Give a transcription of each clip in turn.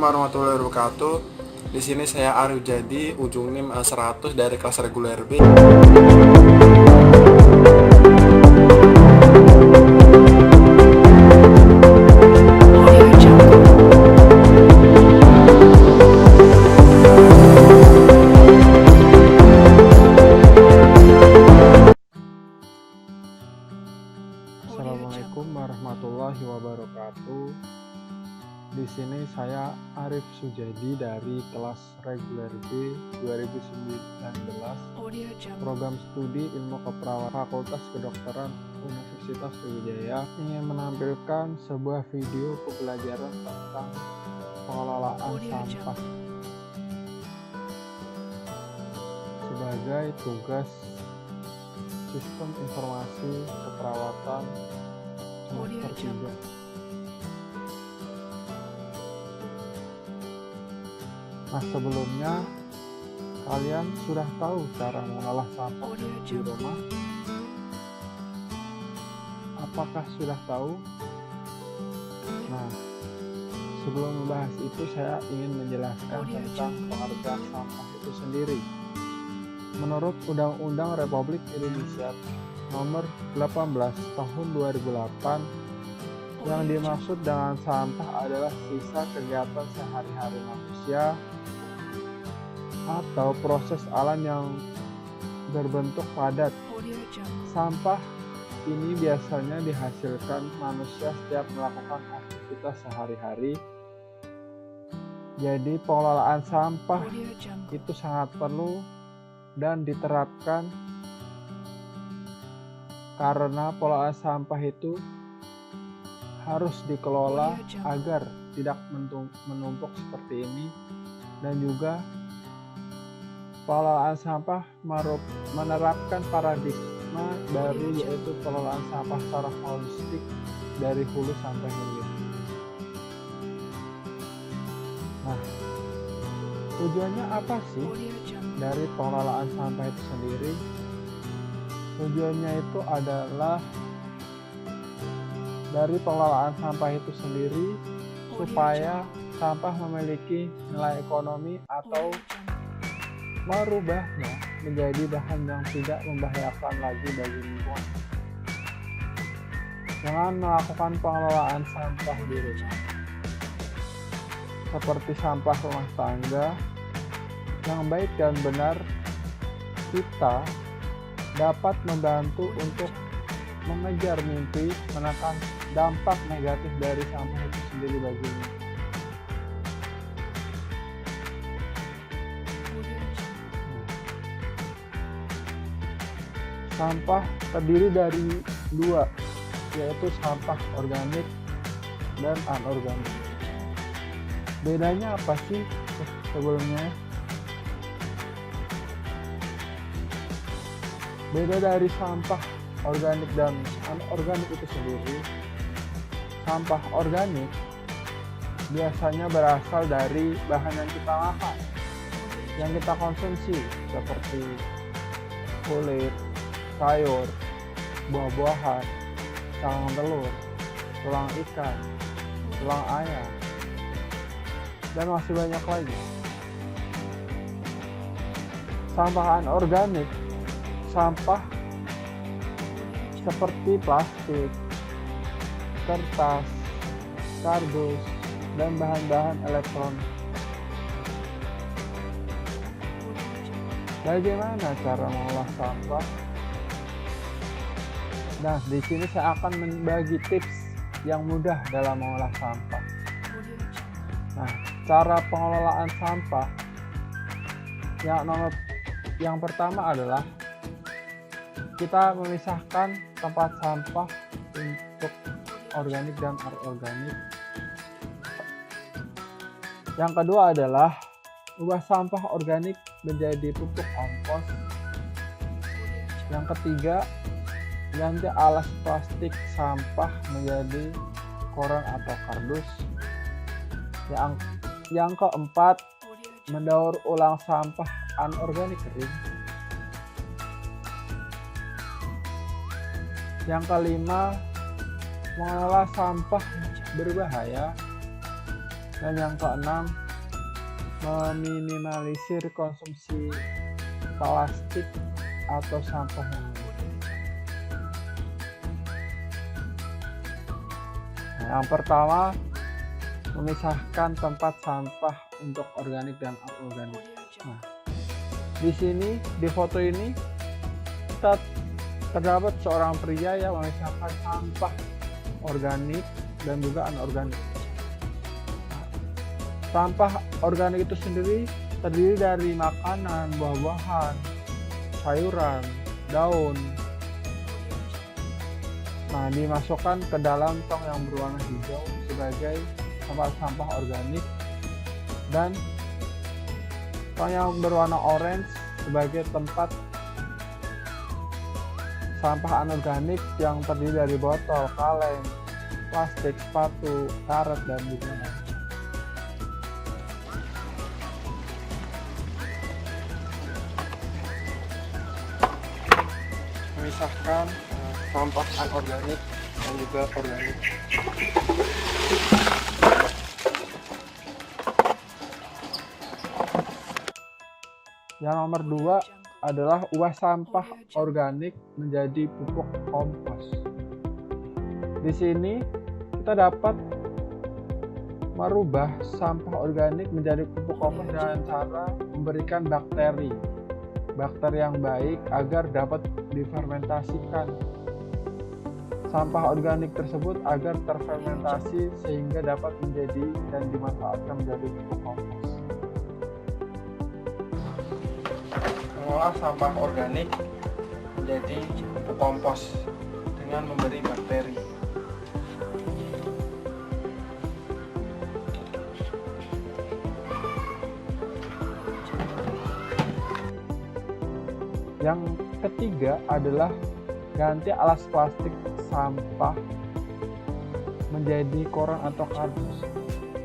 warahmatullahi wabarakatuh. Di sini saya Arif Jadi, ujung NIM 100 dari kelas reguler B. Assalamualaikum warahmatullahi wabarakatuh. Di sini saya Arif Sujadi dari kelas reguler B 2019, program studi ilmu keperawatan Fakultas Kedokteran Universitas Sriwijaya, ingin menampilkan sebuah video pembelajaran tentang pengelolaan sampah sebagai tugas Sistem Informasi Keperawatan semester 3. Nah, sebelumnya kalian sudah tahu cara mengolah sampah di rumah? Apakah sudah tahu? Nah, sebelum membahas itu saya ingin menjelaskan tentang pengertian sampah itu sendiri. Menurut Undang-Undang Republik Indonesia Nomor 18 Tahun 2008, yang dimaksud dengan sampah adalah sisa kegiatan sehari-hari manusia atau proses alam yang berbentuk padat. Sampah ini biasanya dihasilkan manusia setiap melakukan aktivitas sehari-hari. Jadi pengelolaan sampah itu sangat perlu dan diterapkan, karena pengelolaan sampah itu harus dikelola agar tidak menumpuk seperti ini, dan juga pengelolaan sampah menerapkan paradigma baru, yaitu pengelolaan sampah secara holistik dari hulu sampai hilir. Nah, tujuannya apa sih dari pengelolaan sampah itu sendiri? Tujuannya itu adalah dari pengelolaan sampah itu sendiri supaya sampah memiliki nilai ekonomi atau merubahnya menjadi bahan yang tidak membahayakan lagi bagi lingkungan. Dengan melakukan pengelolaan sampah di rumah, seperti sampah rumah tangga yang baik dan benar, kita dapat membantu untuk mengejar mimpi, menekan dampak negatif dari sampah itu sendiri bagi lingkungan. Sampah terdiri dari dua, yaitu sampah organik dan anorganik. Bedanya apa sih sebelumnya? Beda dari sampah organik dan anorganik itu sendiri, sampah organik biasanya berasal dari bahan yang kita makan, yang kita konsumsi, seperti kulit, sayur, buah-buahan, cangkang telur, tulang ikan, tulang ayam, dan masih banyak lagi. Sampah anorganik, sampah seperti plastik, kertas, kardus, dan bahan-bahan elektronik. Bagaimana cara mengolah sampah? Nah, di sini saya akan membagi tips yang mudah dalam mengolah sampah. Nah, cara pengelolaan sampah yang pertama adalah kita memisahkan tempat sampah untuk organik dan anorganik. Yang kedua adalah ubah sampah organik menjadi pupuk kompos. Yang ketiga, ganti alas plastik sampah menjadi koran atau kardus. Yang keempat, mendaur ulang sampah anorganik kering. Yang kelima, mengolah sampah berbahaya. Dan yang keenam, meminimalisir konsumsi plastik atau sampah yang lain. Nah, yang pertama, memisahkan tempat sampah untuk organik dan anorganik. Nah, di sini di foto ini terdapat seorang pria yang memisahkan sampah organik dan juga anorganik. Sampah organik itu sendiri terdiri dari makanan, buah-buahan, sayuran, daun. Nah, dimasukkan ke dalam tong yang berwarna hijau sebagai tempat sampah organik dan tong yang berwarna orange sebagai tempat sampah anorganik yang terdiri dari botol, kaleng, plastik, sepatu, karet, dan lain-lain. Memisahkan sampah anorganik dan juga organik. Yang nomor 2 adalah ubah sampah organik menjadi pupuk kompos. Di sini kita dapat merubah sampah organik menjadi pupuk kompos dengan cara memberikan bakteri yang baik agar dapat difermentasikan sampah organik tersebut agar terfermentasi sehingga dapat menjadi dan dimanfaatkan menjadi pupuk kompos. Mengolah sampah organik menjadi pupuk kompos dengan memberi bakteri. Yang ketiga adalah ganti alas plastik sampah menjadi koran atau kardus.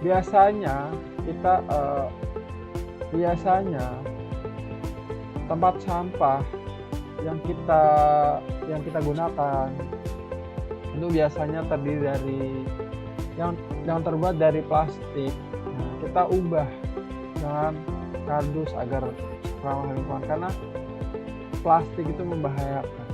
Biasanya tempat sampah yang kita gunakan itu biasanya terdiri dari yang terbuat dari plastik. Nah, kita ubah dengan kardus agar ramah lingkungan karena plastik itu membahayakan.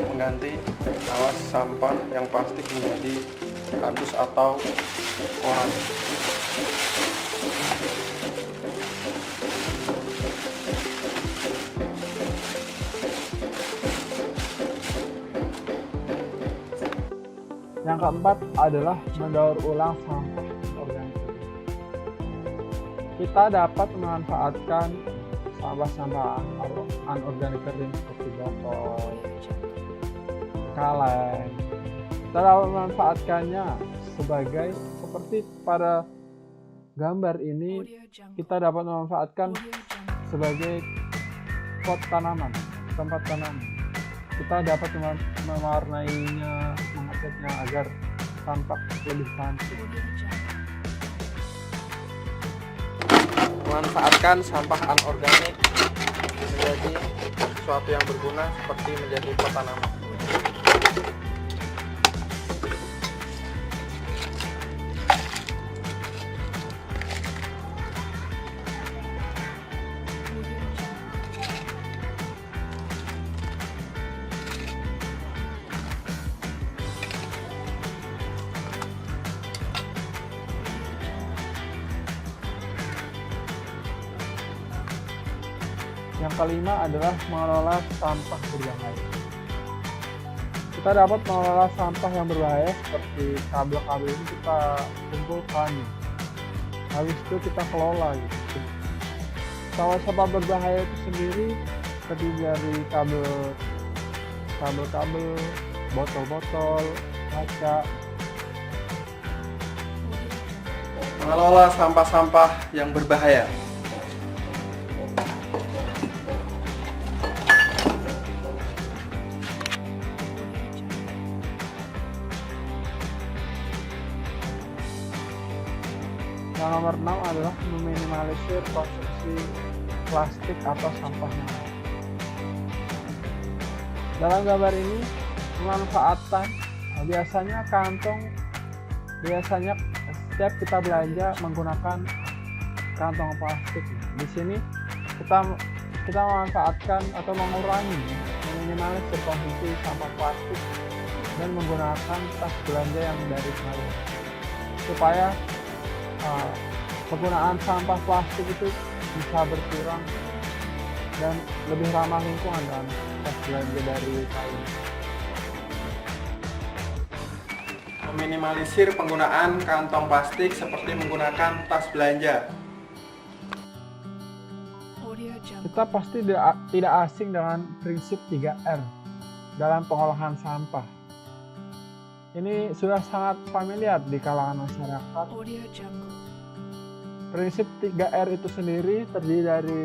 Mengganti alas sampah yang plastik menjadi kardus atau koran. Yang keempat adalah mendaur ulang sampah organik. Kita dapat memanfaatkan sampah-sampah anorganik kering seperti botol, kaleng. Kita dapat memanfaatkannya seperti pada gambar ini, kita dapat memanfaatkan sebagai pot tanaman, tempat tanaman. Kita dapat mewarnainya, mengecatnya agar tampak lebih cantik. Memanfaatkan sampah anorganik menjadi sesuatu yang berguna seperti menjadi pot tanaman. Yang kelima adalah mengelola sampah berbahaya. Kita dapat mengelola sampah yang berbahaya seperti kabel-kabel ini kita kumpulkan. Habis itu kita kelola gitu. Sampah berbahaya itu sendiri terdiri dari kabel-kabel, botol-botol, kaca. Mengelola sampah-sampah yang berbahaya. Yang nomor 6 adalah meminimalisir konsumsi plastik atau sampah yang lain. Dalam gambar ini pemanfaatan biasanya setiap kita belanja menggunakan kantong plastik. Di sini kita memanfaatkan atau meminimalisir konsumsi sampah plastik dan menggunakan tas belanja yang dari kain supaya penggunaan sampah plastik itu bisa berkurang dan lebih ramah lingkungan dan tas belanja dari kain. Meminimalisir penggunaan kantong plastik seperti menggunakan tas belanja. Kita pasti tidak asing dengan prinsip 3R dalam pengolahan sampah. Ini sudah sangat familiar di kalangan masyarakat. Prinsip 3R itu sendiri terdiri dari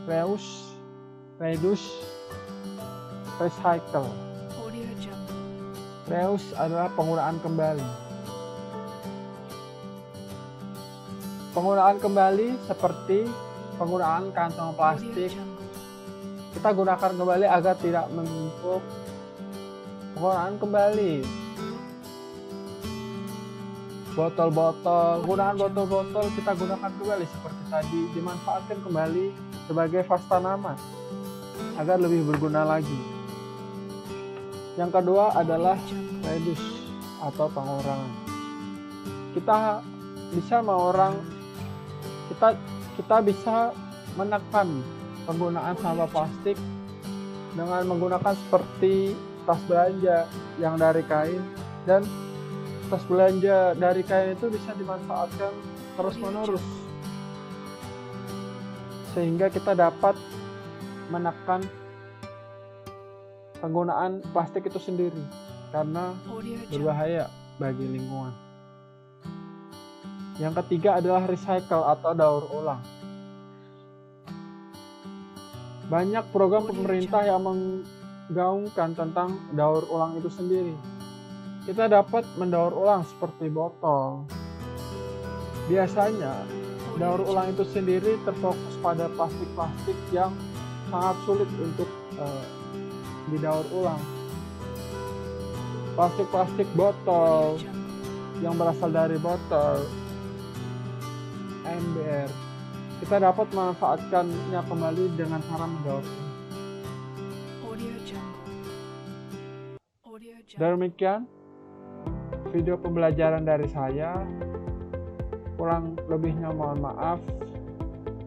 reuse, reduce, recycle. Reuse adalah penggunaan kembali. Penggunaan kembali seperti penggunaan kantong plastik. Kita gunakan kembali agar tidak menumpuk. Penggunaan kembali botol-botol, penggunaan botol-botol kita gunakan kembali seperti tadi, dimanfaatkan kembali sebagai vas tanaman agar lebih berguna lagi. Yang kedua adalah reduce atau pengurangan. Kita bisa menekan penggunaan sampah plastik dengan menggunakan seperti tas belanja yang dari kain, dan tas belanja dari kain itu bisa dimanfaatkan terus-menerus sehingga kita dapat menekan penggunaan plastik itu sendiri karena berbahaya bagi lingkungan. Yang ketiga adalah recycle atau daur ulang. Banyak program pemerintah yang menggaungkan tentang daur ulang itu sendiri. Kita dapat mendaur ulang seperti botol. Biasanya daur ulang itu sendiri terfokus pada plastik-plastik yang sangat sulit untuk didaur ulang. Plastik-plastik botol yang berasal dari botol ember, kita dapat memanfaatkannya kembali dengan cara mendaur ulang. Demikian video pembelajaran dari saya. Kurang lebihnya mohon maaf.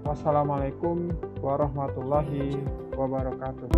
Wassalamualaikum warahmatullahi wabarakatuh.